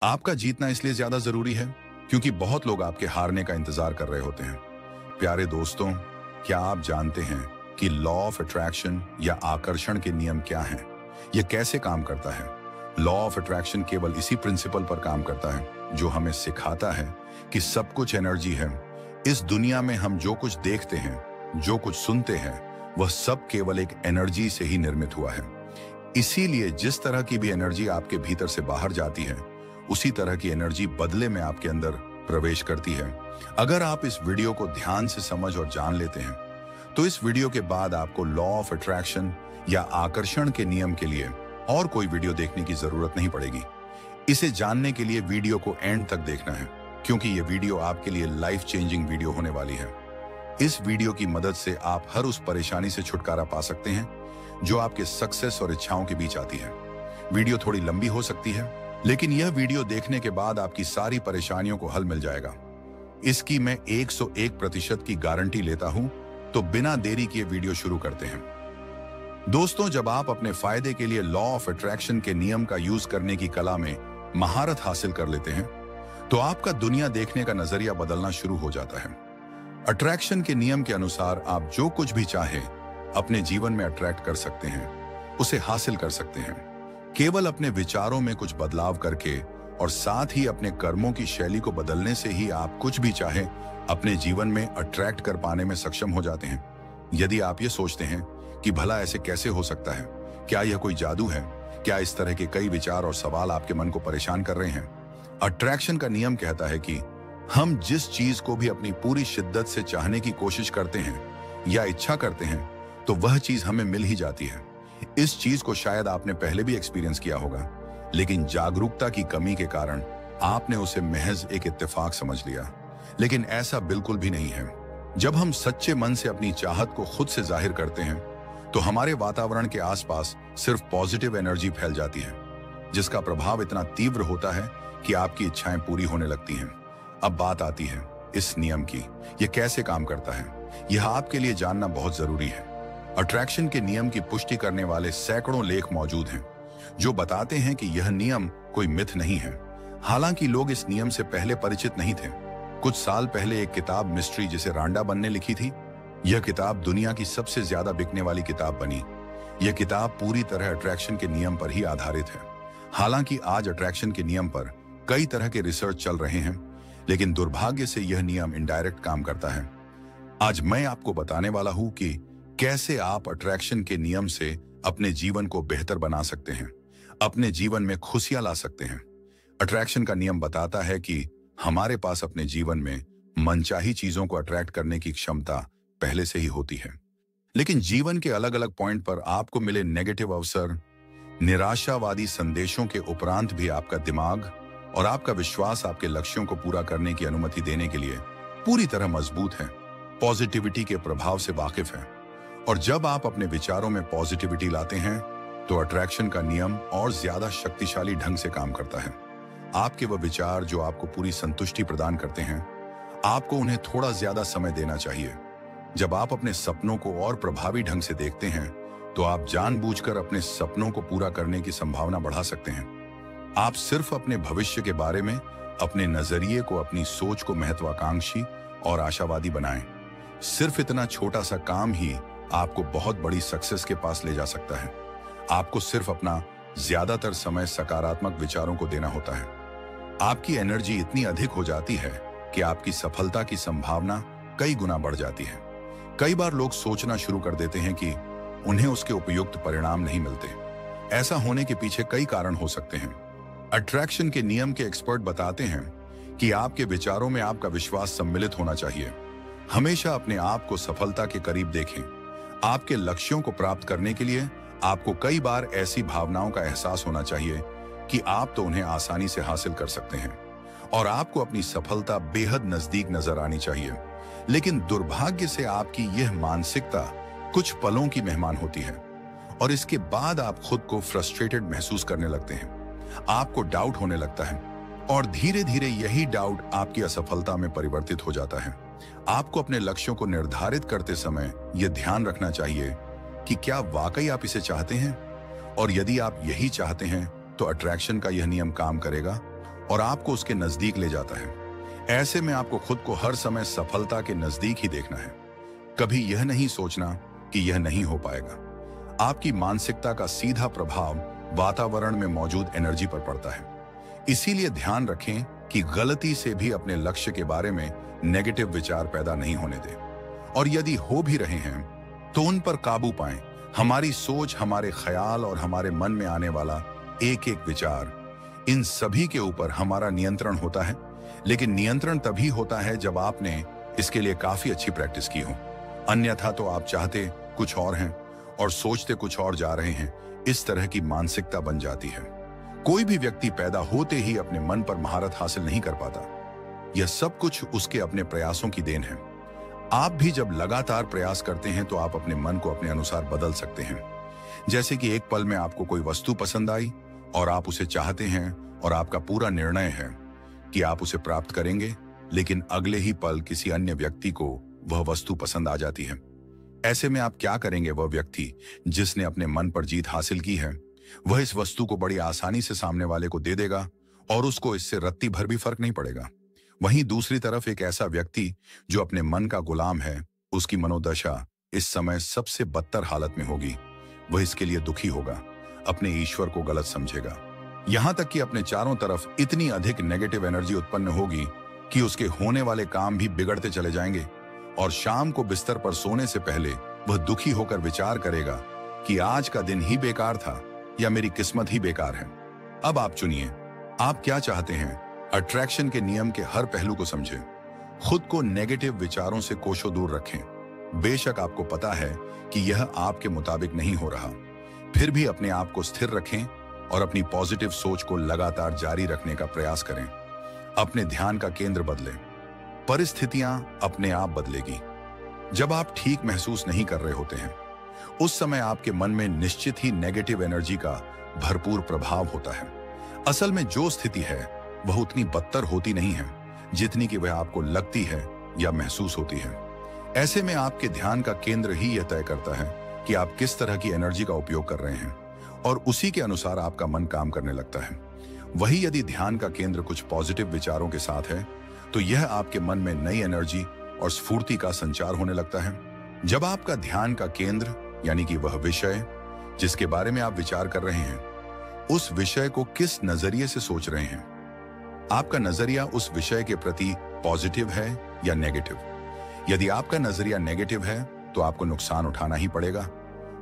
आपका जीतना इसलिए ज्यादा जरूरी है क्योंकि बहुत लोग आपके हारने का इंतजार कर रहे होते हैं। प्यारे दोस्तों, क्या आप जानते हैं कि लॉ ऑफ अट्रैक्शन या आकर्षण के नियम क्या हैं? यह कैसे काम करता है? लॉ ऑफ अट्रैक्शन केवल इसी प्रिंसिपल पर काम करता है जो हमें सिखाता है कि सब कुछ एनर्जी है। इस दुनिया में हम जो कुछ देखते हैं, जो कुछ सुनते हैं, वह सब केवल एक एनर्जी से ही निर्मित हुआ है। इसीलिए जिस तरह की भी एनर्जी आपके भीतर से बाहर जाती है, उसी तरह की एनर्जी बदले में आपके अंदर प्रवेश करती है। अगर आप इस वीडियो को ध्यान से समझ और जान लेते हैं, तो इस वीडियो के बाद आपको लॉ ऑफ अट्रैक्शन या आकर्षण के नियम के लिए और कोई वीडियो देखने की जरूरत नहीं पड़ेगी। इसे जानने के लिए वीडियो को एंड तक देखना है, क्योंकि ये वीडियो आपके लिए लाइफ चेंजिंग वीडियो होने वाली है। इस वीडियो की मदद से आप हर उस परेशानी से छुटकारा पा सकते हैं जो आपके सक्सेस और इच्छाओं के बीच आती है। वीडियो थोड़ी लंबी हो सकती है, लेकिन यह वीडियो देखने के बाद आपकी सारी परेशानियों को हल मिल जाएगा। इसकी मैं 101% की गारंटी लेता हूं। तो बिना देरी किए वीडियो शुरू करते हैं। दोस्तों, जब आप अपने फायदे के लिए लॉ ऑफ अट्रैक्शन के नियम का यूज करने की कला में महारत हासिल कर लेते हैं, तो आपका दुनिया देखने का नजरिया बदलना शुरू हो जाता है। अट्रैक्शन के नियम के अनुसार आप जो कुछ भी चाहे अपने जीवन में अट्रैक्ट कर सकते हैं, उसे हासिल कर सकते हैं। केवल अपने विचारों में कुछ बदलाव करके और साथ ही अपने कर्मों की शैली को बदलने से ही आप कुछ भी चाहे अपने जीवन में अट्रैक्ट कर पाने में सक्षम हो जाते हैं। यदि आप ये सोचते हैं कि भला ऐसे कैसे हो सकता है, क्या यह कोई जादू है, क्या इस तरह के कई विचार और सवाल आपके मन को परेशान कर रहे हैं? अट्रैक्शन का नियम कहता है कि हम जिस चीज को भी अपनी पूरी शिद्दत से चाहने की कोशिश करते हैं या इच्छा करते हैं, तो वह चीज हमें मिल ही जाती है। इस चीज को शायद आपने पहले भी एक्सपीरियंस किया होगा, लेकिन जागरूकता की कमी के कारण आपने उसे महज एक इत्तेफाक समझ लिया। लेकिन ऐसा बिल्कुल भी नहीं है। जब हम सच्चे मन से अपनी चाहत को खुद से जाहिर करते हैं, तो हमारे वातावरण के आसपास सिर्फ पॉजिटिव एनर्जी फैल जाती है, जिसका प्रभाव इतना तीव्र होता है कि आपकी इच्छाएं पूरी होने लगती हैं। अब बात आती है इस नियम की। यह कैसे काम करता है, यह आपके लिए जानना बहुत जरूरी है। अट्रैक्शन के नियम की पुष्टि करने वाले सैकड़ों लेख मौजूद हैं जो बताते हैं कि यह नियम कोई मिथ नहीं है। हालांकि लोग इस नियम से पहले परिचित नहीं थे। कुछ साल पहले एक किताब मिस्ट्री, जिसे रांडा बन ने लिखी थी, यह किताब दुनिया की सबसे ज्यादा बिकने वाली किताब बनी। यह किताब पूरी तरह अट्रैक्शन के नियम पर ही आधारित है। हालांकि आज अट्रैक्शन के नियम पर कई तरह के रिसर्च चल रहे हैं, लेकिन दुर्भाग्य से यह नियम इनडायरेक्ट काम करता है। आज मैं आपको बताने वाला हूं कि कैसे आप अट्रैक्शन के नियम से अपने जीवन को बेहतर बना सकते हैं, अपने जीवन में खुशियां ला सकते हैं। अट्रैक्शन का नियम बताता है कि हमारे पास अपने जीवन में मनचाही चीजों को अट्रैक्ट करने की क्षमता पहले से ही होती है, लेकिन जीवन के अलग अलग पॉइंट पर आपको मिले नेगेटिव अवसर, निराशावादी संदेशों के उपरांत भी आपका दिमाग और आपका विश्वास आपके लक्ष्यों को पूरा करने की अनुमति देने के लिए पूरी तरह मजबूत है, पॉजिटिविटी के प्रभाव से वाकिफ है। और जब आप अपने विचारों में पॉजिटिविटी लाते हैं, तो अट्रैक्शन का नियम और ज्यादा शक्तिशाली ढंग से काम करता है। आपके वह विचार जो आपको पूरी संतुष्टि प्रदान करते हैं, आपको उन्हें थोड़ा ज्यादा समय देना चाहिए। जब आप अपने सपनों को और प्रभावी ढंग से देखते हैं, तो आप जानबूझकर अपने सपनों को पूरा करने की संभावना बढ़ा सकते हैं। आप सिर्फ अपने भविष्य के बारे में अपने नजरिए को, अपनी सोच को महत्वाकांक्षी और आशावादी बनाएं। सिर्फ इतना छोटा सा काम ही आपको बहुत बड़ी सक्सेस के पास ले जा सकता है। आपको सिर्फ अपना ज्यादातर समय सकारात्मक विचारों को देना होता है। आपकी एनर्जी इतनी अधिक हो जाती है कि आपकी सफलता की संभावना कई गुना बढ़ जाती है। कई बार लोग सोचना शुरू कर देते हैं कि उन्हें उसके उपयुक्त परिणाम नहीं मिलते। ऐसा होने के पीछे कई कारण हो सकते हैं। अट्रैक्शन के नियम के एक्सपर्ट बताते हैं कि आपके विचारों में आपका विश्वास सम्मिलित होना चाहिए। हमेशा अपने आप को सफलता के करीब देखें। आपके लक्ष्यों को प्राप्त करने के लिए आपको कई बार ऐसी भावनाओं का एहसास होना चाहिए कि आप तो उन्हें आसानी से हासिल कर सकते हैं और आपको अपनी सफलता बेहद नजदीक नजर आनी चाहिए। लेकिन दुर्भाग्य से आपकी यह मानसिकता कुछ पलों की मेहमान होती है और इसके बाद आप खुद को फ्रस्ट्रेटेड महसूस करने लगते हैं। आपको डाउट होने लगता है और धीरे धीरे यही डाउट आपकी असफलता में परिवर्तित हो जाता है। आपको अपने लक्ष्यों को निर्धारित करते समय यह ध्यान रखना चाहिए कि क्या वाकई आप इसे चाहते हैं, और यदि आप यही चाहते हैं तो अट्रैक्शन का यह नियम काम करेगा और आपको उसके नजदीक ले जाता है। ऐसे में आपको खुद को हर समय सफलता के नजदीक ही देखना है, कभी यह नहीं सोचना कि यह नहीं हो पाएगा। आपकी मानसिकता का सीधा प्रभाव वातावरण में मौजूद एनर्जी पर पड़ता है। इसीलिए ध्यान रखें कि गलती से भी अपने लक्ष्य के बारे में नेगेटिव विचार पैदा नहीं होने दें, और यदि हो भी रहे हैं तो उन पर काबू पाएं। हमारी सोच, हमारे ख्याल और हमारे मन में आने वाला एक एक विचार, इन सभी के ऊपर हमारा नियंत्रण होता है। लेकिन नियंत्रण तभी होता है जब आपने इसके लिए काफी अच्छी प्रैक्टिस की हो। अन्यथा तो आप चाहते कुछ और हैं और सोचते कुछ और जा रहे हैं। इस तरह की मानसिकता बन जाती है। कोई भी व्यक्ति पैदा होते ही अपने मन पर महारत हासिल नहीं कर पाता। यह सब कुछ उसके अपने प्रयासों की देन है। आप भी जब लगातार प्रयास करते हैं तो आप अपने मन को अपने अनुसार बदल सकते हैं। जैसे कि एक पल में आपको कोई वस्तु पसंद आई और आप उसे चाहते हैं, और आपका पूरा निर्णय है कि आप उसे प्राप्त करेंगे, लेकिन अगले ही पल किसी अन्य व्यक्ति को वह वस्तु पसंद आ जाती है। ऐसे में आप क्या करेंगे? वह व्यक्ति जिसने अपने मन पर जीत हासिल की है, वह इस वस्तु को बड़ी आसानी से सामने वाले को दे देगा और उसको इससे रत्ती भर भी फर्क नहीं पड़ेगा। वहीं दूसरी तरफ एक ऐसा व्यक्ति जो अपने मन का गुलाम है, उसकी मनोदशा इस समय सबसे बदतर हालत में होगी। वह इसके लिए दुखी होगा, अपने ईश्वर को गलत समझेगा, यहां तक कि अपने चारों तरफ इतनी अधिक नेगेटिव एनर्जी उत्पन्न होगी कि उसके होने वाले काम भी बिगड़ते चले जाएंगे। और शाम को बिस्तर पर सोने से पहले वह दुखी होकर विचार करेगा कि आज का दिन ही बेकार था या मेरी किस्मत ही बेकार है। अब आप चुनिए, आप क्या चाहते हैं? अट्रैक्शन के नियम के हर पहलू को समझें। खुद को नेगेटिव विचारों से कोसों दूर रखें। बेशक आपको पता है कि यह आपके मुताबिक नहीं हो रहा, फिर भी अपने आप को स्थिर रखें और अपनी पॉजिटिव सोच को लगातार जारी रखने का प्रयास करें। अपने ध्यान का केंद्र बदलें, परिस्थितियां अपने आप बदलेगी। जब आप ठीक महसूस नहीं कर रहे होते हैं, उस समय आपके मन में निश्चित ही नेगेटिव एनर्जी का भरपूर प्रभाव होता है। असल में जो स्थिति है वह उतनी बदतर होती नहीं है जितनी कि वह आपको लगती है या महसूस होती है। ऐसे में आपके ध्यान का केंद्र ही यह तय करता है कि आप किस तरह की एनर्जी का उपयोग कर रहे हैं, और उसी के अनुसार आपका मन काम करने लगता है। वही यदि ध्यान का केंद्र कुछ पॉजिटिव विचारों के साथ है तो यह आपके मन में नई एनर्जी और स्फूर्ति का संचार होने लगता है। जब आपका ध्यान का केंद्र यानी कि वह विषय जिसके बारे में आप विचार कर रहे हैं, उस विषय को किस नजरिए से सोच रहे हैं, आपका नजरिया उस विषय के प्रति पॉजिटिव है या नेगेटिव। यदि आपका नजरिया नेगेटिव है तो आपको नुकसान उठाना ही पड़ेगा,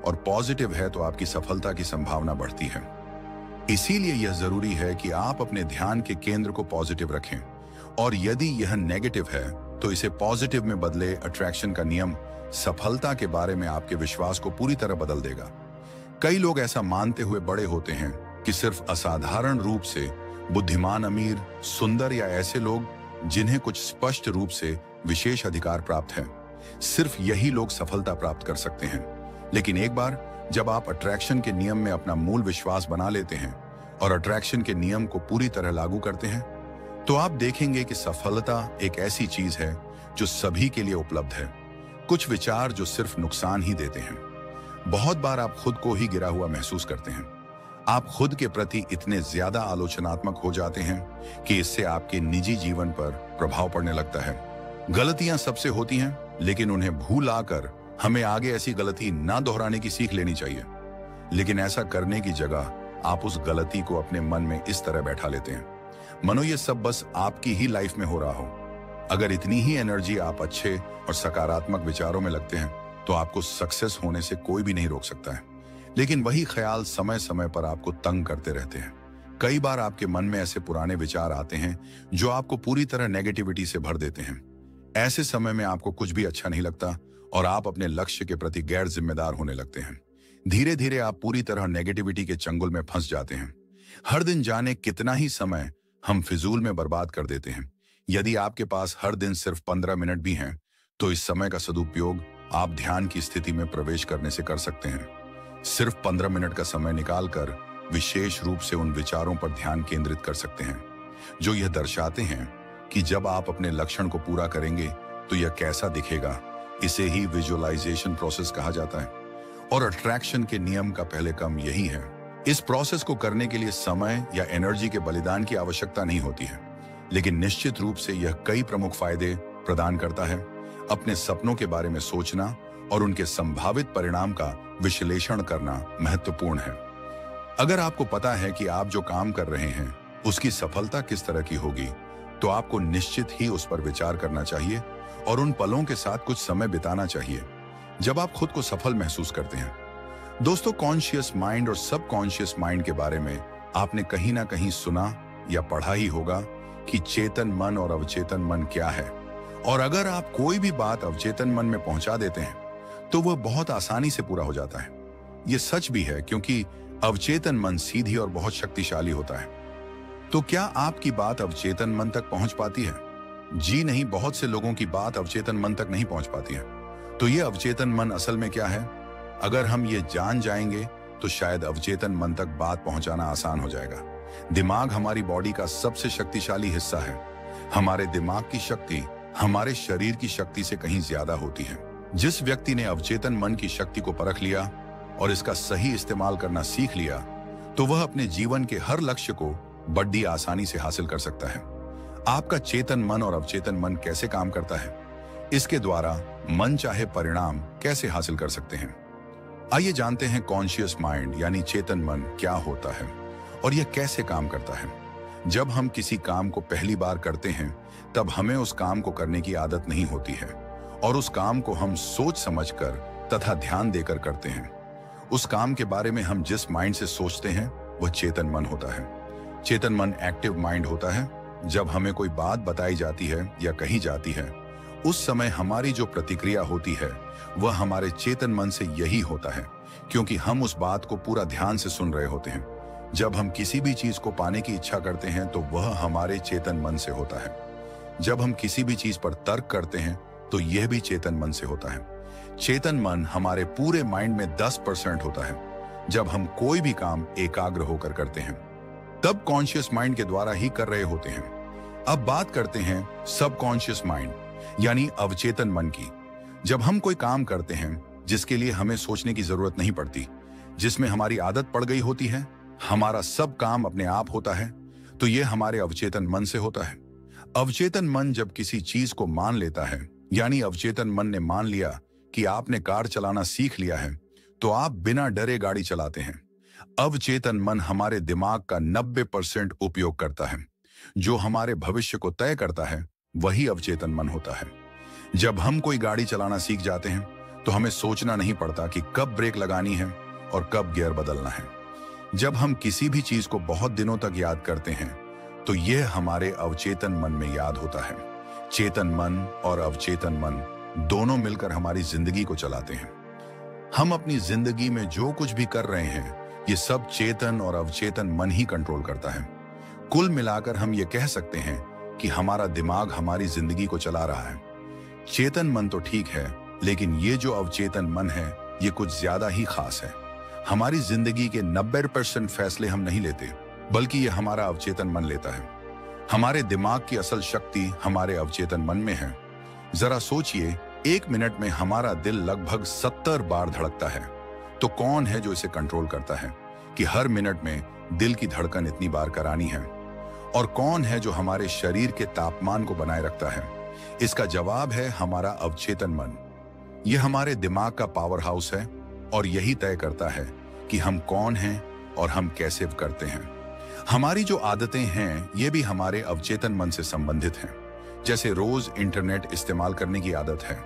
और पॉजिटिव है तो आपकी सफलता की संभावना बढ़ती है। इसीलिए यह जरूरी है कि आप अपने ध्यान के केंद्र को पॉजिटिव रखें, और यदि यह नेगेटिव है तो इसे पॉजिटिव में बदले। अट्रैक्शन का नियम सफलता के बारे में आपके विश्वास को पूरी तरह बदल देगा। कई लोग ऐसा मानते हुए बड़े होते हैं कि सिर्फ असाधारण रूप से बुद्धिमान, अमीर, सुंदर या ऐसे लोग जिन्हें कुछ स्पष्ट रूप से विशेष अधिकार प्राप्त है, सिर्फ यही लोग सफलता प्राप्त कर सकते हैं। लेकिन एक बार जब आप अट्रैक्शन के नियम में अपना मूल विश्वास बना लेते हैं और अट्रैक्शन के नियम को पूरी तरह लागू करते हैं, तो आप देखेंगे कि सफलता एक ऐसी चीज है जो सभी के लिए उपलब्ध है। कुछ विचार जो सिर्फ नुकसान ही देते हैं। बहुत बार आप खुद को ही गिरा हुआ महसूस करते हैं। आप खुद के प्रति इतने ज्यादा आलोचनात्मक हो जाते हैं कि इससे आपके निजी जीवन पर प्रभाव पड़ने लगता है। गलतियां सबसे होती हैं, लेकिन उन्हें भूल आकर हमें आगे ऐसी गलती ना दोहराने की सीख लेनी चाहिए। लेकिन ऐसा करने की जगह आप उस गलती को अपने मन में इस तरह बैठा लेते हैं मानो ये सब बस आपकी ही लाइफ में हो रहा हो। अगर इतनी ही एनर्जी आप अच्छे और सकारात्मक विचारों में लगते हैं तो आपको सक्सेस होने से कोई भी नहीं रोक सकता है। लेकिन वही ख्याल समय समय पर आपको तंग करते रहते हैं। कई बार आपके मन में ऐसे पुराने विचार आते हैं जो आपको पूरी तरह नेगेटिविटी से भर देते हैं। ऐसे समय में आपको कुछ भी अच्छा नहीं लगता और आप अपने लक्ष्य के प्रति गैर जिम्मेदार होने लगते हैं। धीरे धीरे आप पूरी तरह नेगेटिविटी के चंगुल में फंस जाते हैं। हर दिन जाने कितना ही समय हम फिजूल में बर्बाद कर देते हैं। यदि आपके पास हर दिन सिर्फ 15 मिनट भी हैं, तो इस समय का सदुपयोग आप ध्यान की स्थिति में प्रवेश करने से कर सकते हैं। सिर्फ 15 मिनट का समय निकालकर विशेष रूप से उन विचारों पर ध्यान केंद्रित कर सकते हैं जो यह दर्शाते हैं कि जब आप अपने लक्ष्य को पूरा करेंगे तो यह कैसा दिखेगा। इसे ही विजुअलाइजेशन प्रोसेस कहा जाता है। और अट्रैक्शन के नियम का पहले काम यही है इस प्रोसेस को करने के लिए समय या एनर्जी के बलिदान की आवश्यकता नहीं होती है, लेकिन निश्चित रूप से यह कई प्रमुख फायदे प्रदान करता है। अपने सपनों के बारे में सोचना और उनके संभावित परिणाम का विश्लेषण करना महत्वपूर्ण है। अगर आपको पता है कि आप जो काम कर रहे हैं उसकी सफलता किस तरह की होगी, तो आपको निश्चित ही उस पर विचार करना चाहिए और उन पलों के साथ कुछ समय बिताना चाहिए जब आप खुद को सफल महसूस करते हैं। दोस्तों, कॉन्शियस माइंड और सबकॉन्शियस माइंड के बारे में आपने कहीं ना कहीं सुना या पढ़ा ही होगा कि चेतन मन और अवचेतन मन क्या है। और अगर आप कोई भी बात अवचेतन मन में पहुंचा देते हैं तो वह बहुत आसानी से पूरा हो जाता है। यह सच भी है क्योंकि अवचेतन मन सीधी और बहुत शक्तिशाली होता है। तो क्या आपकी बात अवचेतन मन तक पहुंच पाती है? जी नहीं, बहुत से लोगों की बात अवचेतन मन तक नहीं पहुंच पाती है। तो ये अवचेतन मन असल में क्या है? अगर हम ये जान जाएंगे तो शायद अवचेतन मन तक बात पहुंचाना आसान हो जाएगा। दिमाग हमारी बॉडी का सबसे शक्तिशाली हिस्सा है। हमारे दिमाग की शक्ति हमारे शरीर की शक्ति से कहीं ज्यादा होती है। जिस व्यक्ति ने अवचेतन मन की शक्ति को परख लिया और इसका सही इस्तेमाल करना सीख लिया, तो वह अपने जीवन के हर लक्ष्य को बड़ी आसानी से हासिल कर सकता है। आपका चेतन मन और अवचेतन मन कैसे काम करता है? इसके द्वारा मन चाहे परिणाम कैसे हासिल कर सकते हैं? आइए जानते हैं कॉन्शियस माइंड यानी चेतन मन क्या होता है और यह कैसे काम करता है। जब हम किसी काम को पहली बार करते हैं तब हमें उस काम को करने की आदत नहीं होती है और उस काम को हम सोच समझकर तथा ध्यान देकर करते हैं। उस काम के बारे में हम जिस माइंड से सोचते हैं वह चेतन मन होता है। चेतन मन एक्टिव माइंड होता है। जब हमें कोई बात बताई जाती है या कही जाती है, उस समय हमारी जो प्रतिक्रिया होती है वह हमारे चेतन मन से यही होता है, क्योंकि हम उस बात को पूरा ध्यान से सुन रहे होते हैं। जब हम किसी भी चीज को पाने की इच्छा करते हैं तो वह हमारे चेतन मन से होता है। जब हम किसी भी चीज पर तर्क करते हैं तो यह भी चेतन मन से होता है। चेतन मन हमारे पूरे माइंड में 10% होता है। जब हम कोई भी काम एकाग्र होकर करते हैं तब कॉन्शियस माइंड के द्वारा ही कर रहे होते हैं। अब बात करते हैं सबकॉन्शियस माइंड यानी अवचेतन मन की। जब हम कोई काम करते हैं जिसके लिए हमें सोचने की जरूरत नहीं पड़ती, जिसमें हमारी आदत पड़ गई होती है, हमारा सब काम अपने आप होता है, तो यह हमारे अवचेतन मन से होता है। अवचेतन मन जब किसी चीज को मान लेता है, यानी अवचेतन मन ने मान लिया कि आपने कार चलाना सीख लिया है, तो आप बिना डरे गाड़ी चलाते हैं। अवचेतन मन हमारे दिमाग का 90% उपयोग करता है। जो हमारे भविष्य को तय करता है वही अवचेतन मन होता है। जब हम कोई गाड़ी चलाना सीख जाते हैं तो हमें सोचना नहीं पड़ता कि कब ब्रेक लगानी है और कब गियर बदलना है। जब हम किसी भी चीज को बहुत दिनों तक याद करते हैं तो यह हमारे अवचेतन मन में याद होता है। चेतन मन और अवचेतन मन दोनों मिलकर हमारी जिंदगी को चलाते हैं। हम अपनी जिंदगी में जो कुछ भी कर रहे हैं ये सब चेतन और अवचेतन मन ही कंट्रोल करता है। कुल मिलाकर हम ये कह सकते हैं कि हमारा दिमाग हमारी जिंदगी को चला रहा है। चेतन मन तो ठीक है, लेकिन ये जो अवचेतन मन है ये कुछ ज्यादा ही खास है। हमारी जिंदगी के 90% फैसले हम नहीं लेते, बल्कि ये हमारा अवचेतन मन लेता है। हमारे दिमाग की असल शक्ति हमारे अवचेतन मन में है। जरा सोचिए, 1 मिनट में हमारा दिल लगभग 70 बार धड़कता है, तो कौन है जो इसे कंट्रोल करता है कि हर मिनट में दिल की धड़कन इतनी बार करानी है? और कौन है जो हमारे शरीर के तापमान को बनाए रखता है? इसका जवाब है हमारा अवचेतन मन। यह हमारे दिमाग का पावर हाउस है और यही तय करता है कि हम कौन हैं और हम कैसे करते हैं। हमारी जो आदतें हैं ये भी हमारे अवचेतन मन से संबंधित हैं। जैसे रोज इंटरनेट इस्तेमाल करने की आदत है,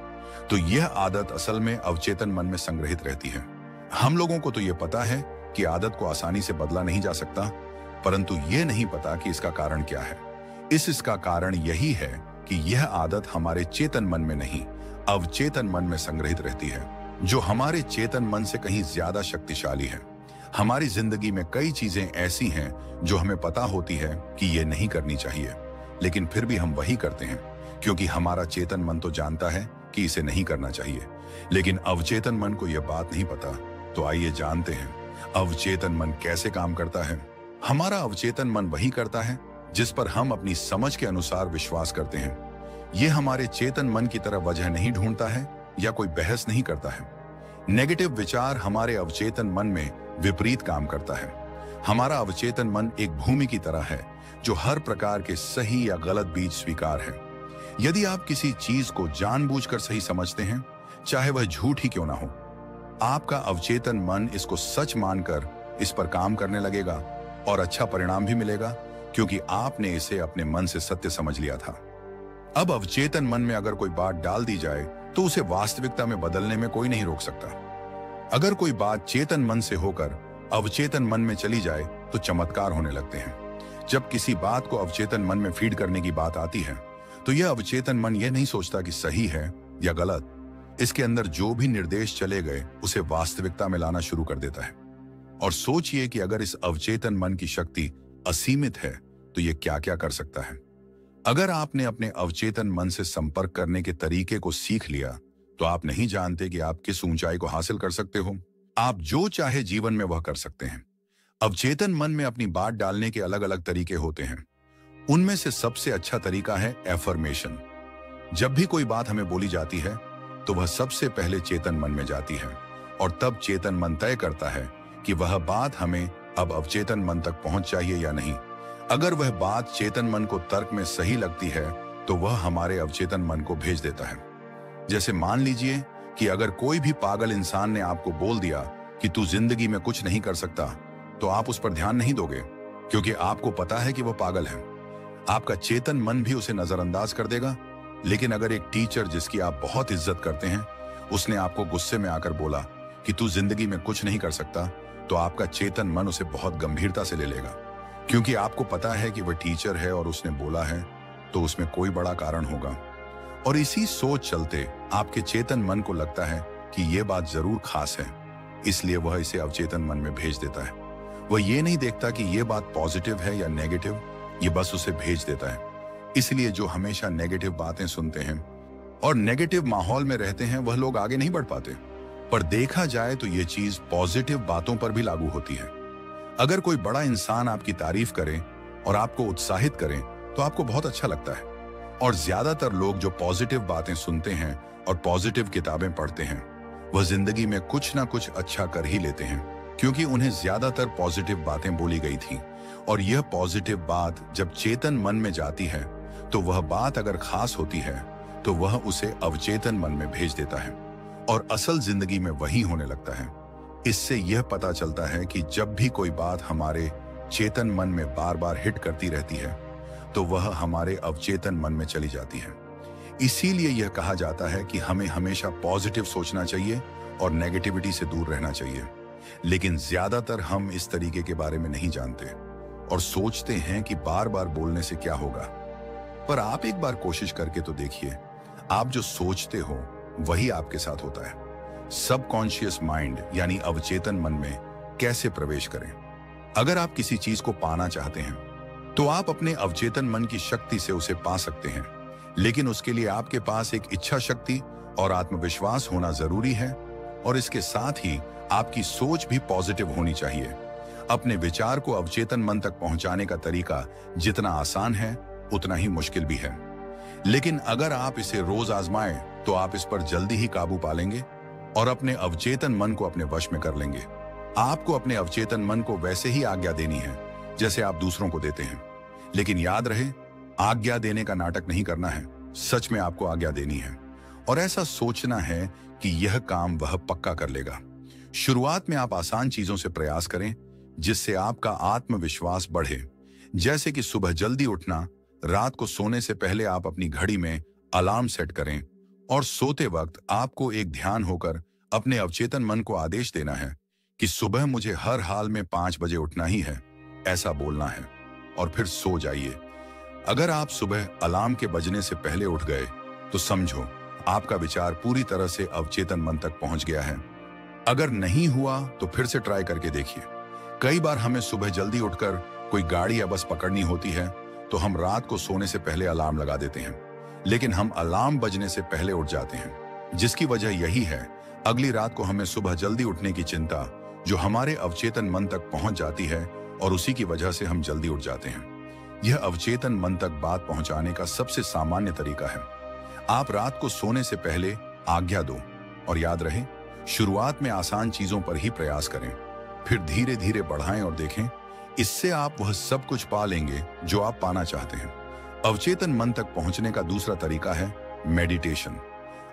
तो यह आदत असल में अवचेतन मन में संग्रहित रहती है। हम लोगों को तो यह पता है कि आदत को आसानी से बदला नहीं जा सकता, परंतु यह नहीं पता कि इसका कारण क्या है। इसका कारण यही है कि यह आदत हमारे चेतन मन में नहीं, अवचेतन मन में संग्रहित रहती है, जो हमारे चेतन मन से कहीं ज्यादा शक्तिशाली है। हमारी जिंदगी में कई चीजें ऐसी हैं जो हमें पता होती है कि ये नहीं करनी चाहिए, लेकिन फिर भी हम वही करते हैं क्योंकि हमारा चेतन मन तो जानता है कि इसे नहीं करना चाहिए, लेकिन अवचेतन मन को यह बात नहीं पता। तो आइए जानते हैं अवचेतन मन कैसे काम करता है। हमारा अवचेतन मन वही करता है जिस पर हम अपनी समझ के अनुसार विश्वास करते हैं। यह हमारे चेतन मन की तरह वजह नहीं ढूंढता है या कोई बहस नहीं करता है। नेगेटिव विचार हमारे अवचेतन मन में विपरीत काम करता है। हमारा अवचेतन मन एक भूमि की तरह है जो हर प्रकार के सही या गलत बीज स्वीकार है। यदि आप किसी चीज को जानबूझकर सही समझते हैं, चाहे वह झूठ ही क्यों ना हो, आपका अवचेतन मन इसको सच मानकर इस पर काम करने लगेगा और अच्छा परिणाम भी मिलेगा, क्योंकि आपने इसे अपने मन से सत्य समझ लिया था। अब अवचेतन मन में अगर कोई बात डाल दी जाए तो उसे वास्तविकता में बदलने में कोई नहीं रोक सकता। अगर कोई बात चेतन मन से होकर अवचेतन मन में चली जाए तो चमत्कार होने लगते हैं। जब किसी बात को अवचेतन मन में फीड करने की बात आती है तो यह अवचेतन मन यह नहीं सोचता कि सही है या गलत। इसके अंदर जो भी निर्देश चले गए उसे वास्तविकता में लाना शुरू कर देता है। और सोचिए कि अगर इस अवचेतन मन की शक्ति असीमित है तो यह क्या क्या कर सकता है। अगर आपने अपने अवचेतन मन से संपर्क करने के तरीके को सीख लिया तो आप नहीं जानते कि आप किस ऊंचाई को हासिल कर सकते हो। आप जो चाहे जीवन में वह कर सकते हैं। अवचेतन मन में अपनी बात डालने के अलग अलग तरीके होते हैं। उनमें से सबसे अच्छा तरीका है एफर्मेशन। जब भी कोई बात हमें बोली जाती है तो वह सबसे पहले चेतन मन में जाती है और तब चेतन मन तय करता है कि वह बात हमें अब अवचेतन मन तक पहुंच चाहिए या नहीं। अगर वह बात चेतन मन को तर्क में सही लगती है तो वह हमारे अवचेतन मन को भेज देता है। जैसे मान लीजिए कि अगर कोई भी पागल इंसान ने आपको बोल दिया कि तू जिंदगी में कुछ नहीं कर सकता, तो आप उस पर ध्यान नहीं दोगे क्योंकि आपको पता है कि वह पागल है। आपका चेतन मन भी उसे नजरअंदाज कर देगा। लेकिन अगर एक टीचर जिसकी आप बहुत इज्जत करते हैं, उसने आपको गुस्से में आकर बोला कि तू जिंदगी में कुछ नहीं कर सकता, तो आपका चेतन मन उसे बहुत गंभीरता से ले लेगा, क्योंकि आपको पता है कि वह टीचर है और उसने बोला है तो उसमें कोई बड़ा कारण होगा। और इसी सोच चलते आपके चेतन मन को लगता है कि यह बात जरूर खास है, इसलिए वह इसे अवचेतन मन में भेज देता है। वह ये नहीं देखता कि यह बात पॉजिटिव है या नेगेटिव, ये बस उसे भेज देता है। इसलिए जो हमेशा नेगेटिव बातें सुनते हैं और नेगेटिव माहौल में रहते हैं वह लोग आगे नहीं बढ़ पाते। पर देखा जाए तो यह चीज पॉजिटिव बातों पर भी लागू होती है। अगर कोई बड़ा इंसान आपकी तारीफ करे और आपको उत्साहित करे तो आपको बहुत अच्छा लगता है। और ज्यादातर लोग जो पॉजिटिव बातें सुनते हैं और पॉजिटिव किताबें पढ़ते हैं वह जिंदगी में कुछ ना कुछ अच्छा कर ही लेते हैं, क्योंकि उन्हें ज्यादातर पॉजिटिव बातें बोली गई थी। और यह पॉजिटिव बात जब चेतन मन में जाती है तो वह बात अगर खास होती है तो वह उसे अवचेतन मन में भेज देता है और असल जिंदगी में वही होने लगता है। इससे यह पता चलता है कि जब भी कोई बात हमारे चेतन मन में बार बार हिट करती रहती है तो वह हमारे अवचेतन मन में चली जाती है। इसीलिए यह कहा जाता है कि हमें हमेशा पॉजिटिव सोचना चाहिए और नेगेटिविटी से दूर रहना चाहिए। लेकिन ज्यादातर हम इस तरीके के बारे में नहीं जानते और सोचते हैं कि बार बार बोलने से क्या होगा। पर आप एक बार कोशिश करके तो देखिए, आप जो सोचते हो वही आपके साथ होता है। सबकॉन्शियस माइंड यानी अवचेतन मन में कैसे प्रवेश करें। अगर आप किसी चीज को पाना चाहते हैं तो आप अपने अवचेतन मन की शक्ति से उसे पा सकते हैं, लेकिन उसके लिए आपके पास एक इच्छा शक्ति और आत्मविश्वास होना जरूरी है। और इसके साथ ही आपकी सोच भी पॉजिटिव होनी चाहिए। अपने विचार को अवचेतन मन तक पहुंचाने का तरीका जितना आसान है उतना ही मुश्किल भी है। लेकिन अगर आप इसे रोज आजमाएं तो आप इस पर जल्दी ही काबू पा लेंगे और अपने अवचेतन मन को अपने वश में कर लेंगे। आपको अपने अवचेतन मन को वैसे ही आज्ञा देनी है जैसे आप दूसरों को देते हैं। लेकिन याद रहे, आज्ञा देने का नाटक नहीं करना है, सच में आपको आज्ञा देनी है और ऐसा सोचना है कि यह काम वह पक्का कर लेगा। शुरुआत में आप आसान चीजों से प्रयास करें जिससे आपका आत्मविश्वास बढ़े, जैसे कि सुबह जल्दी उठना, रात को सोने से पहले आप अपनी घड़ी में अलार्म सेट करें और सोते वक्त आपको एक ध्यान होकर अपने अवचेतन मन को आदेश देना है कि सुबह मुझे हर हाल में 5 बजे उठना ही है, ऐसा बोलना है और फिर सो जाइए। अगर आप सुबह अलार्म के बजने से पहले उठ गए तो समझो आपका विचार पूरी तरह से अवचेतन मन तक पहुंच गया है। अगर नहीं हुआ तो फिर से ट्राई करके देखिए। कई बार हमें सुबह जल्दी उठकर कोई गाड़ी या बस पकड़नी होती है तो हम रात को सोने से पहले अलार्म लगा देते हैं, लेकिन हम अलार्म बजने से पहले उठ जाते हैं, जिसकी वजह यही है अगली रात को हमें सुबह जल्दी उठने की चिंता जो हमारे अवचेतन मन तक पहुंच जाती है और उसी की वजह से हम जल्दी उठ जाते हैं। यह अवचेतन मन तक बात पहुंचाने का सबसे सामान्य तरीका है। आप रात को सोने से पहले आज्ञा दो और याद रहे, शुरुआत में आसान चीजों पर ही प्रयास करें, फिर धीरे धीरे बढ़ाएं और देखें इससे आप वह सब कुछ पा लेंगे जो आप पाना चाहते हैं। अवचेतन मन तक पहुंचने का दूसरा तरीका है मेडिटेशन।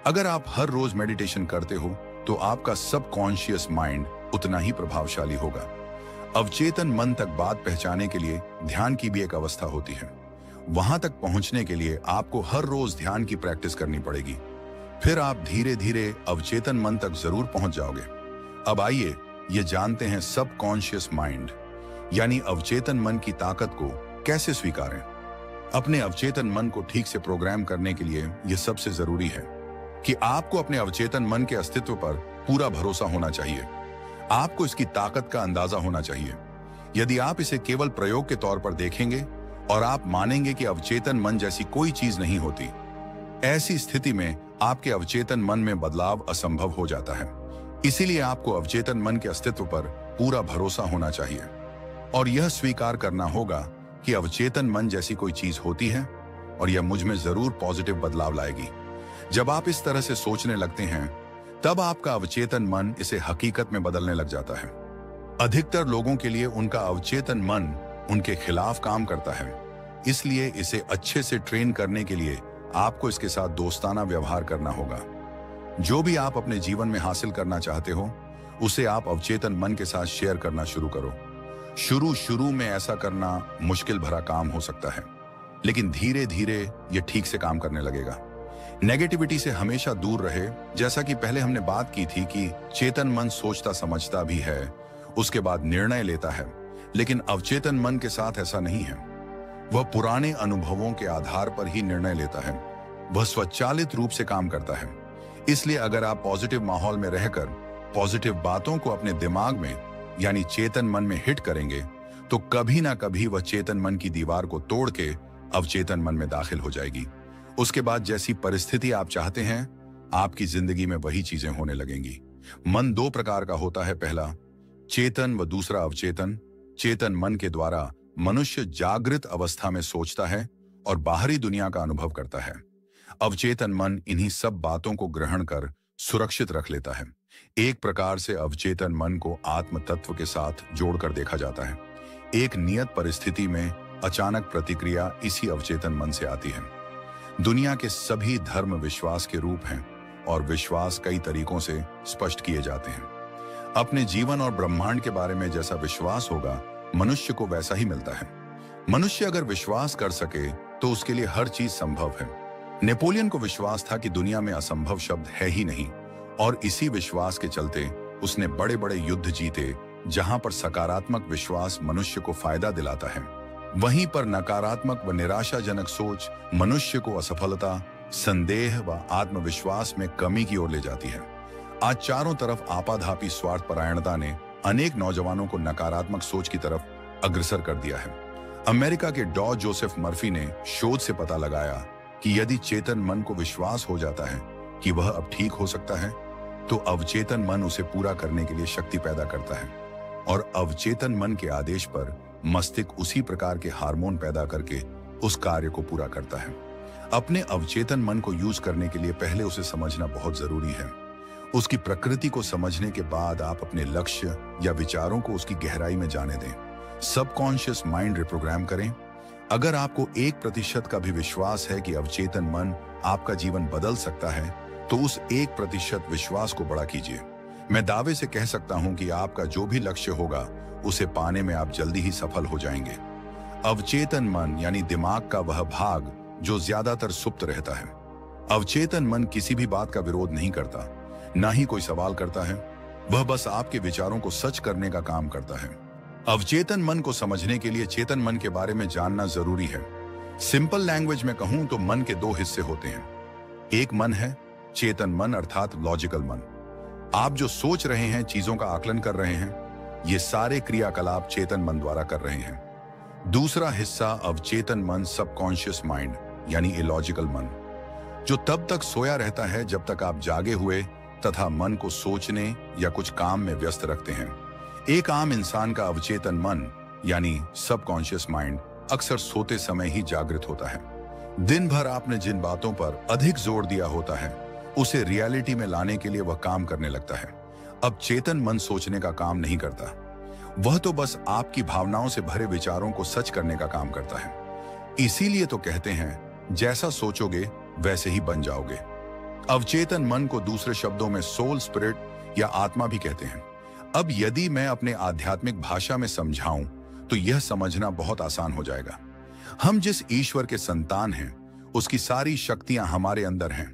अगर आप हर रोज मेडिटेशन करते हो तो आपका सबकॉन्शियस माइंड उतना ही प्रभावशाली होगा। अवचेतन मन तक बात पहचाने के लिए ध्यान की भी एक अवस्था होती है। वहां तक पहुंचने के लिए आपको हर रोज ध्यान की प्रैक्टिस करनी पड़ेगी। फिर आप धीरे धीरे अवचेतन मन तक जरूर पहुंच जाओगे। अब आइए ये जानते हैं सबकॉन्शियस माइंड यानी अवचेतन मन की ताकत को कैसे स्वीकारें। अपने अवचेतन मन को ठीक से प्रोग्राम करने के लिए यह सबसे जरूरी है कि आपको अपने अवचेतन मन के अस्तित्व पर पूरा भरोसा होना चाहिए। आपको इसकी ताकत का अंदाजा होना चाहिए। यदि आप इसे केवल प्रयोग के तौर पर देखेंगे और आप मानेंगे कि अवचेतन मन जैसी कोई चीज नहीं होती, ऐसी स्थिति में आपके अवचेतन मन में बदलाव असंभव हो जाता है। इसीलिए आपको अवचेतन मन के अस्तित्व पर पूरा भरोसा होना चाहिए और यह स्वीकार करना होगा कि अवचेतन मन जैसी कोई चीज होती है और यह मुझ में जरूर पॉजिटिव बदलाव लाएगी। जब आप इस तरह से सोचने लगते हैं तब आपका अवचेतन मन इसे हकीकत में बदलने लग जाता है। अधिकतर लोगों के लिए उनका अवचेतन मन उनके खिलाफ काम करता है, इसलिए इसे अच्छे से ट्रेन करने के लिए आपको इसके साथ दोस्ताना व्यवहार करना होगा। जो भी आप अपने जीवन में हासिल करना चाहते हो उसे आप अवचेतन मन के साथ शेयर करना शुरू करो। शुरू में ऐसा करना मुश्किल भरा काम हो सकता है, लेकिन धीरे धीरे यह ठीक से काम करने लगेगा। नेगेटिविटी से हमेशा दूर रहे। जैसा कि पहले हमने बात की थी कि चेतन मन सोचता समझता भी है, उसके बाद निर्णय लेता है, लेकिन अवचेतन मन के साथ ऐसा नहीं है। वह पुराने अनुभवों के आधार पर ही निर्णय लेता है। वह स्वचालित रूप से काम करता है। इसलिए अगर आप पॉजिटिव माहौल में रहकर पॉजिटिव बातों को अपने दिमाग में यानी चेतन मन में हिट करेंगे तो कभी ना कभी वह चेतन मन की दीवार को तोड़ के अवचेतन मन में दाखिल हो जाएगी। उसके बाद जैसी परिस्थिति आप चाहते हैं आपकी जिंदगी में वही चीजें होने लगेंगी। मन दो प्रकार का होता है, पहला चेतन व दूसरा अवचेतन। चेतन मन के द्वारा मनुष्य जागृत अवस्था में सोचता है और बाहरी दुनिया का अनुभव करता है। अवचेतन मन इन्हीं सब बातों को ग्रहण कर सुरक्षित रख लेता है। एक प्रकार से अवचेतन मन को आत्म तत्व के साथ जोड़कर देखा जाता है। एक नियत परिस्थिति में अचानक प्रतिक्रिया इसी अवचेतन मन से आती है। दुनिया के सभी धर्म विश्वास के रूप हैं और विश्वास कई तरीकों से स्पष्ट किए जाते हैं। अपने जीवन और ब्रह्मांड के बारे में जैसा विश्वास होगा मनुष्य को वैसा ही मिलता है। मनुष्य अगर विश्वास कर सके तो उसके लिए हर चीज संभव है। नेपोलियन को विश्वास था कि दुनिया में असंभव शब्द है ही नहीं और इसी विश्वास के चलते उसने बड़े बड़े युद्ध जीते। जहां पर सकारात्मक विश्वास मनुष्य को फायदा दिलाता है, वहीं पर नकारात्मक व निराशाजनक सोच मनुष्य को असफलता, संदेह व आत्मविश्वास में कमी की ओर ले जाती है। आज चारों तरफ आपाधापी स्वार्थपरायणता ने अनेक नौजवानों को नकारात्मक सोच की तरफ अग्रसर कर दिया है। अमेरिका के डॉ जोसेफ मर्फी ने शोध से पता लगाया कि यदि चेतन मन को विश्वास हो जाता है कि वह अब ठीक हो सकता है तो अवचेतन मन उसे पूरा करने के लिए शक्ति पैदा करता है और अवचेतन मन के आदेश पर मस्तिष्क उसी प्रकार के हार्मोन पैदा करके उस कार्य को पूरा करता है। अपने अवचेतन मन को यूज करने के लिए पहले उसे समझना बहुत जरूरी है। उसकी प्रकृति को समझने के बाद आप अपने लक्ष्य या विचारों को उसकी गहराई में जाने दें। सबकॉन्शियस माइंड रिप्रोग्राम करें। अगर आपको 1% का भी विश्वास है कि अवचेतन मन आपका जीवन बदल सकता है तो उस 1% विश्वास को बड़ा कीजिए। मैं दावे से कह सकता हूं कि आपका जो भी लक्ष्य होगा उसे पाने में आप जल्दी ही सफल हो जाएंगे। अवचेतन मन यानी दिमाग का वह भाग जो ज्यादातर सुप्त रहता है। अवचेतन मन किसी भी बात का विरोध नहीं करता, ना ही कोई सवाल करता है। वह बस आपके विचारों को सच करने का काम करता है। अवचेतन मन को समझने के लिए चेतन मन के बारे में जानना जरूरी है। सिंपल लैंग्वेज में कहूं तो मन के 2 हिस्से होते हैं। एक मन है चेतन मन अर्थात लॉजिकल मन। आप जो सोच रहे हैं, चीजों का आकलन कर रहे हैं, ये सारे क्रियाकलाप चेतन मन द्वारा कर रहे हैं। दूसरा हिस्सा अवचेतन मन सबकॉन्शियस माइंड यानी इलॉजिकल मन, जो तब तक सोया रहता है जब तक आप जागे हुए तथा मन को सोचने या कुछ काम में व्यस्त रखते हैं। एक आम इंसान का अवचेतन मन यानी सबकॉन्शियस माइंड अक्सर सोते समय ही जागृत होता है। दिन भर आपने जिन बातों पर अधिक जोर दिया होता है उसे रियलिटी में लाने के लिए वह काम करने लगता है। अब चेतन मन सोचने का काम नहीं करता, वह तो बस आपकी भावनाओं से भरे विचारों को सच करने का काम करता है। इसीलिए तो कहते हैं, जैसा सोचोगे वैसे ही बन जाओगे। अवचेतन मन को दूसरे शब्दों में सोल, स्पिरिट या आत्मा भी कहते हैं। अब यदि मैं अपने आध्यात्मिक भाषा में समझाऊं तो यह समझना बहुत आसान हो जाएगा। हम जिस ईश्वर के संतान हैं, उसकी सारी शक्तियां हमारे अंदर हैं।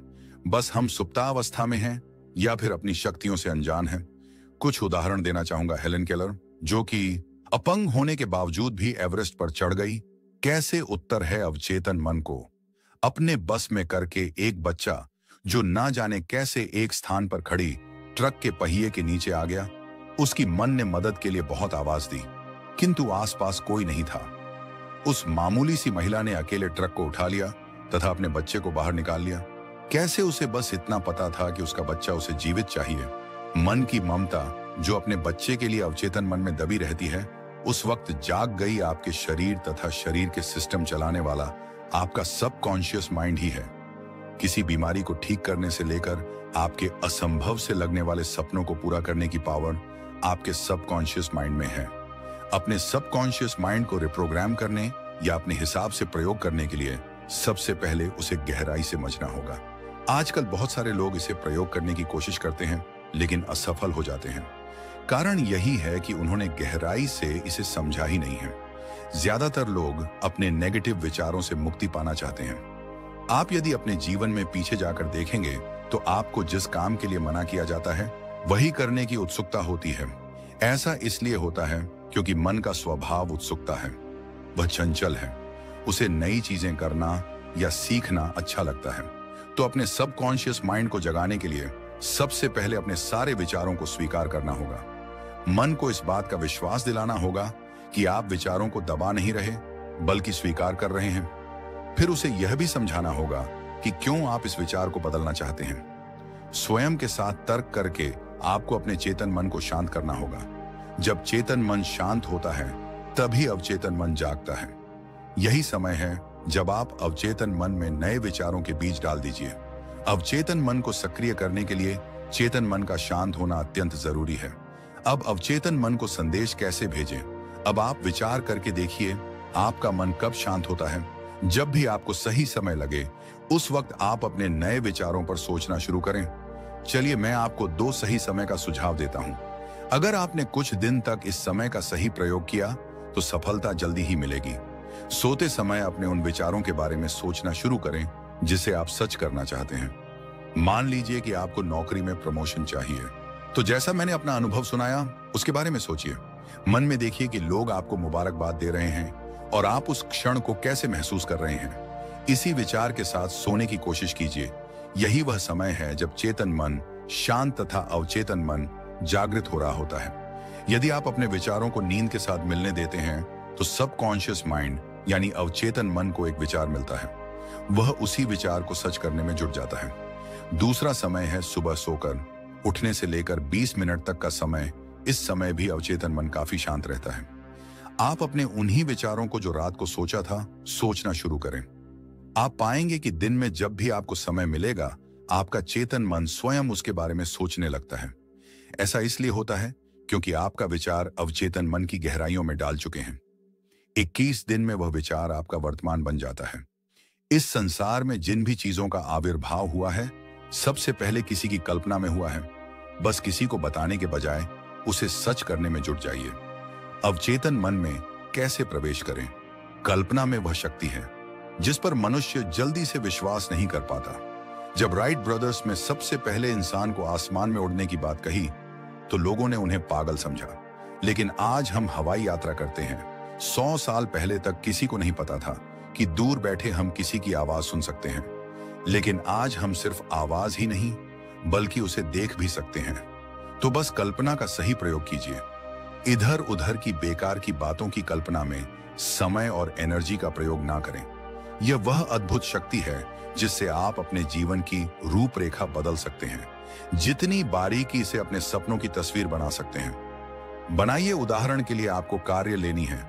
बस हम सुप्तावस्था में हैं या फिर अपनी शक्तियों से अनजान हैं। कुछ उदाहरण देना चाहूंगा। हेलेन केलर, जो कि अपंग होने के बावजूद भी एवरेस्ट पर चढ़ गई, कैसे उत्तर है अवचेतन मन को अपने बस में करके एक बच्चा जो ना जाने कैसे एक स्थान पर खड़ी ट्रक के पहिए के नीचे आ गया। उसकी मन ने मदद के लिए बहुत आवाज दी, किंतु आसपास कोई नहीं था। उस मामूली सी महिला ने अकेले ट्रक को उठा लिया तथा अपने बच्चे को बाहर निकाल लिया। कैसे? उसे बस इतना पता था कि उसका बच्चा उसे जीवित चाहिए। मन की ममता जो अपने बच्चे के लिए अवचेतन मन में दबी रहती है, उस वक्त जाग गई। आपके शरीर तथा शरीर के सिस्टम चलाने वाला आपका सबकॉन्शियस माइंड ही है। किसी बीमारी को ठीक करने से लेकर आपके असंभव से लगने वाले सपनों को पूरा करने की पावर आपके सबकॉन्शियस माइंड में है। अपने सबकॉन्शियस माइंड को रिप्रोग्राम करने या अपने हिसाब से प्रयोग करने के लिए सबसे पहले उसे गहराई से समझना होगा। आजकल बहुत सारे लोग इसे प्रयोग करने की कोशिश करते हैं लेकिन असफल हो जाते हैं। कारण यही है कि उन्होंने गहराई से इसे समझा ही नहीं है। ज्यादातर लोग अपने नेगेटिव विचारों से मुक्ति पाना चाहते हैं। आप यदि अपने जीवन में पीछे जाकर देखेंगे तो आपको जिस काम के लिए मना किया जाता है वही करने की उत्सुकता होती है। ऐसा इसलिए होता है क्योंकि मन का स्वभाव उत्सुकता है। वह चंचल है, उसे नई चीजें करना या सीखना अच्छा लगता है। तो अपने सबकॉन्शियस माइंड को जगाने के लिए सबसे पहले अपने सारे विचारों को स्वीकार करना होगा। मन को इस बात का विश्वास दिलाना होगा कि आप विचारों को दबा नहीं रहे बल्कि स्वीकार कर रहे हैं। फिर उसे यह भी समझाना होगा कि क्यों आप इस विचार को बदलना चाहते हैं। स्वयं के साथ तर्क करके आपको अपने चेतन मन को शांत करना होगा। जब चेतन मन शांत होता है तभी अवचेतन मन जागता है। यही समय है जब आप अवचेतन मन में नए विचारों के बीज डाल दीजिए। अवचेतन मन को सक्रिय करने के लिए चेतन मन का शांत होना अत्यंत जरूरी है। अब अवचेतन मन को संदेश कैसे भेजें? अब आप विचार करके देखिए, आपका मन कब शांत होता है? जब भी आपको सही समय लगे उस वक्त आप अपने नए विचारों पर सोचना शुरू करें। चलिए मैं आपको 2 सही समय का सुझाव देता हूं। अगर आपने कुछ दिन तक इस समय का सही प्रयोग किया तो सफलता जल्दी ही मिलेगी। सोते समय अपने उन विचारों के बारे में सोचना शुरू करें जिसे आप सच करना चाहते हैं। मान लीजिए कि आपको नौकरी में प्रमोशन चाहिए, तो जैसा मैंने अपना अनुभव सुनाया उसके बारे में सोचिए। मन में देखिए कि लोग आपको मुबारकबाद दे रहे हैं और आप उस क्षण को कैसे महसूस कर रहे हैं। इसी विचार के साथ सोने की कोशिश कीजिए। यही वह समय है जब चेतन मन शांत तथा अवचेतन मन जागृत हो रहा होता है। यदि आप अपने विचारों को नींद के साथ मिलने देते हैं तो सबकॉन्शियस माइंड यानी अवचेतन मन को एक विचार मिलता है। वह उसी विचार को सच करने में जुट जाता है। दूसरा समय है सुबह सोकर उठने से लेकर 20 मिनट तक का समय। इस समय भी अवचेतन मन काफी शांत रहता है। आप अपने उन्हीं विचारों को जो रात को सोचा था सोचना शुरू करें। आप पाएंगे कि दिन में जब भी आपको समय मिलेगा आपका चेतन मन स्वयं उसके बारे में सोचने लगता है। ऐसा इसलिए होता है क्योंकि आपका विचार अवचेतन मन की गहराइयों में डाल चुके हैं। 21 दिन में वह विचार आपका वर्तमान बन जाता है। इस संसार में जिन भी चीजों का आविर्भाव हुआ है सबसे पहले किसी की कल्पना में हुआ है। बस किसी को बताने के बजाय उसे सच करने में जुट जाइए। अवचेतन मन में कैसे प्रवेश करें? कल्पना में वह शक्ति है जिस पर मनुष्य जल्दी से विश्वास नहीं कर पाता। जब राइट ब्रदर्स में सबसे पहले इंसान को आसमान में उड़ने की बात कही तो लोगों ने उन्हें पागल समझा। लेकिन आज हम हवाई यात्रा करते हैं। 100 साल पहले तक किसी को नहीं पता था कि दूर बैठे हम किसी की आवाज सुन सकते हैं। लेकिन आज हम सिर्फ आवाज ही नहीं बल्कि उसे देख भी सकते हैं। तो बस कल्पना का सही प्रयोग कीजिए। इधर उधर की बेकार की बातों की कल्पना में समय और एनर्जी का प्रयोग ना करें। यह वह अद्भुत शक्ति है जिससे आप अपने जीवन की रूपरेखा बदल सकते हैं। जितनी बारीकी से अपने सपनों की तस्वीर बना सकते हैं। बनाइए, उदाहरण के लिए आपको कार्य लेनी है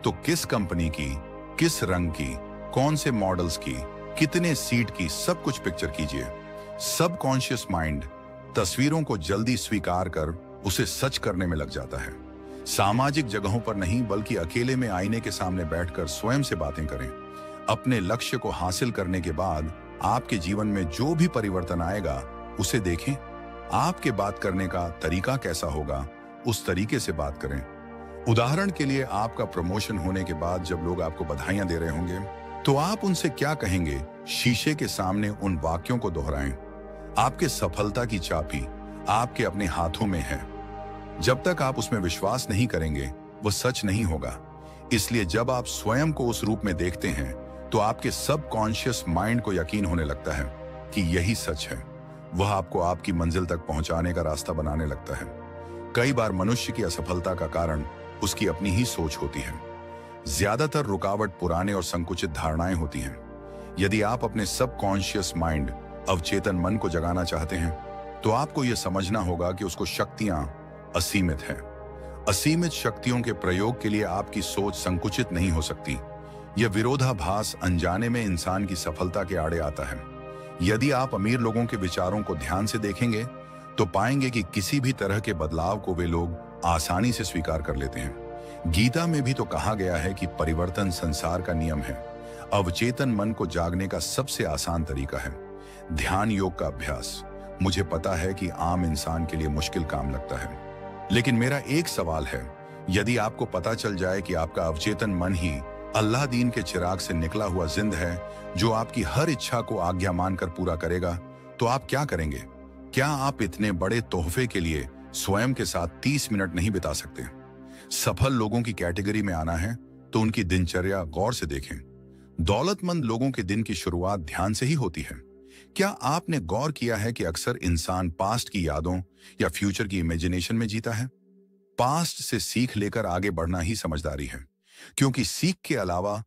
तो किस कंपनी की, किस रंग की, कौन से मॉडल्स की, कितने सीट की, सब कुछ पिक्चर कीजिए। सबकॉन्शियस माइंड तस्वीरों को जल्दी स्वीकार कर उसे सच करने में लग जाता है। सामाजिक जगहों पर नहीं बल्कि अकेले में आईने के सामने बैठकर स्वयं से बातें करें। अपने लक्ष्य को हासिल करने के बाद आपके जीवन में जो भी परिवर्तन आएगा उसे देखें। आपके बात करने का तरीका कैसा होगा, उस तरीके से बात करें। उदाहरण के लिए आपका प्रमोशन होने के बाद जब लोग आपको बधाइयां दे रहे होंगे तो आप उनसे क्या कहेंगे, शीशे के सामने उन वाक्यों को दोहराएं। आपके सफलता की चाबी आपके अपने हाथों में है। जब तक आप उसमें विश्वास नहीं करेंगे वो सच नहीं होगा। इसलिए जब आप स्वयं को उस रूप में देखते हैं तो आपके सबकॉन्शियस माइंड को यकीन होने लगता है कि यही सच है। वह आपको आपकी मंजिल तक पहुंचाने का रास्ता बनाने लगता है। कई बार मनुष्य की असफलता का कारण उसकी अपनी ही सोच होती है। ज्यादातर रुकावट पुराने और संकुचित धारणाएं होती हैं। यदि आप अपने सबकॉन्शियस माइंड, अवचेतन मन को जगाना चाहते हैं तो आपको यह समझना होगा कि उसको शक्तियां असीमित हैं। असीमित शक्तियों के प्रयोग के लिए आपकी सोच संकुचित नहीं हो सकती। यह विरोधाभास अनजाने में इंसान की सफलता के आड़े आता है। यदि आप अमीर लोगों के विचारों को ध्यान से देखेंगे तो पाएंगे कि किसी भी तरह के बदलाव को वे लोग आसानी से स्वीकार कर लेते हैं। गीता में भी तो कहा गया है कि परिवर्तन संसार का नियम है। अवचेतन मन को जागने का सबसे आसान तरीका है ध्यान योग का अभ्यास। मुझे पता है कि आम इंसान के लिए मुश्किल काम लगता है, लेकिन मेरा एक सवाल है, यदि आपको पता चल जाए कि आपका अवचेतन मन ही अल्लाह दीन के चिराग से निकला हुआ जिंद है जो आपकी हर इच्छा को आज्ञा मानकर पूरा करेगा, तो आप क्या करेंगे? क्या आप इतने बड़े तोहफे के लिए स्वयं के साथ 30 मिनट नहीं बिता सकते? सफल लोगों की कैटेगरी में आना है तो उनकी दिनचर्या गौर से देखें। दौलतमंद लोगों के दिन की शुरुआत ध्यान से ही होती है। क्या आपने गौर किया है कि अक्सर इंसान पास्ट की यादों या फ्यूचर की इमेजिनेशन में जीता है? पास्ट से सीख लेकर आगे बढ़ना ही समझदारी है, क्योंकि सीख के अलावा